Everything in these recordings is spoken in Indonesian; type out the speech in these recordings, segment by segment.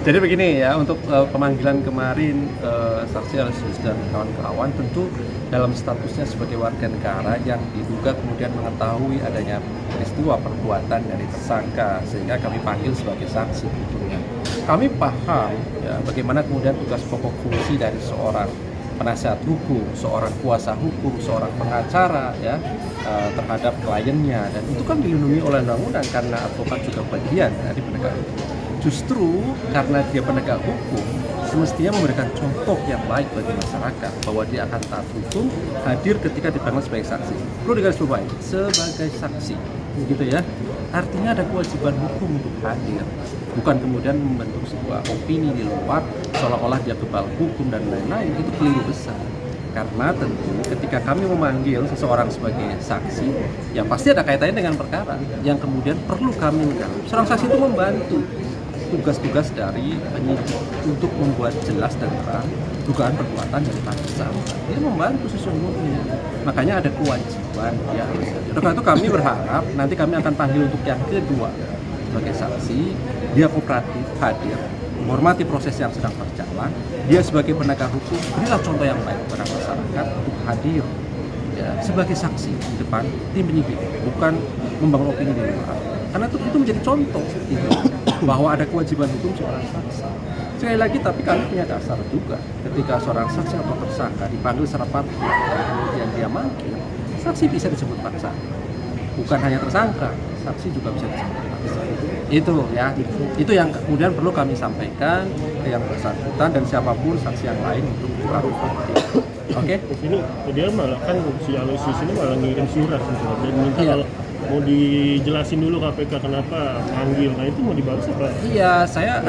Jadi begini ya, untuk pemanggilan kemarin saksi Alexis dan kawan-kawan tentu dalam statusnya sebagai warga negara yang diduga kemudian mengetahui adanya peristiwa perbuatan dari tersangka sehingga kami panggil sebagai saksi tentunya. Kami paham ya bagaimana kemudian tugas pokok fungsi dari seorang penasihat hukum, seorang kuasa hukum, seorang pengacara ya terhadap kliennya, dan itu kan dilindungi oleh undang-undang karena advokat juga bagian dari penegak hukum. Justru karena dia penegak hukum, semestinya memberikan contoh yang baik bagi masyarakat bahwa dia akan taat hukum, hadir ketika dipanggil sebagai saksi. Perlu digarisbawahi sebagai saksi, gitu ya. Artinya ada kewajiban hukum untuk hadir, bukan kemudian membentuk sebuah opini di luar seolah-olah dia kebal hukum dan lain-lain. Itu keliru besar. Karena tentu ketika kami memanggil seseorang sebagai saksi, ya pasti ada kaitannya dengan perkara yang kemudian perlu kami menjawab. Seorang saksi itu membantu tugas-tugas dari penyidik untuk membuat jelas dan terang dugaan perbuatan dari tersangka. Dia membantu sesungguhnya. Makanya ada kewajiban dia harus hadir. Oleh karena itu kami berharap nanti kami akan panggil untuk yang kedua sebagai saksi. Dia kooperatif, hadir, menghormati proses yang sedang berjalan. Dia sebagai penegak hukum berilah contoh yang baik kepada masyarakat untuk hadir ya, sebagai saksi di depan tim penyidik, bukan membangun opini di luar. Karena itu menjadi contoh gitu, bahwa ada kewajiban hukum seorang saksi. Sekali lagi, tapi kami punya dasar juga ketika seorang saksi atau tersangka dipanggil secara particular dan kemudian dia manggil, saksi bisa disebut paksa. Bukan hanya tersangka, saksi juga bisa disebut paksa. Itu ya, itu yang kemudian perlu kami sampaikan ke yang bersangkutan dan siapapun saksi yang lain untuk dilakukan. Oke? Ini dia malah kan si Alexis ini malah ngirim surat gitu dan minta kalau mau dijelasin dulu KPK kenapa panggil. Nah itu mau dibalas apa? Iya, saya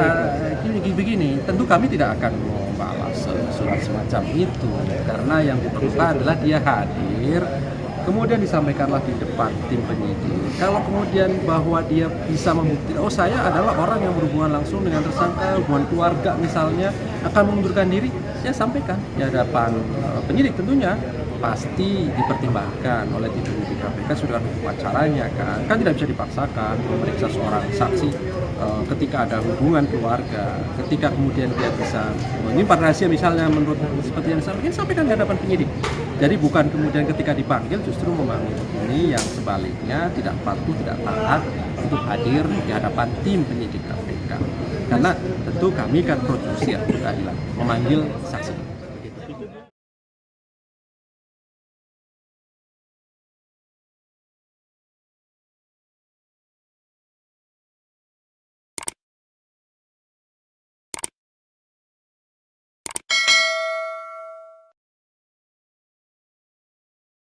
begini, tentu kami tidak akan membalas surat semacam itu karena yang diperlukan adalah dia hadir, kemudian disampaikanlah di depan tim penyidik. Kalau kemudian bahwa dia bisa membuktikan, oh saya adalah orang yang berhubungan langsung dengan tersangka, hubungan keluarga misalnya, akan mengundurkan diri, ya sampaikan di hadapan penyidik tentunya. Pasti dipertimbangkan oleh tim penyidik KPK sudah hukum acaranya kan tidak bisa dipaksakan memeriksa seorang saksi ketika ada hubungan keluarga, ketika kemudian dia bisa menyimpan rahasia misalnya menurut seperti yang disampaikan, sampaikan di hadapan penyidik. Jadi bukan kemudian ketika dipanggil justru membangun ini yang sebaliknya tidak patuh, tidak taat untuk hadir di hadapan tim penyidik KPK. Karena tentu kami kan produksi keadilan, memanggil saksi.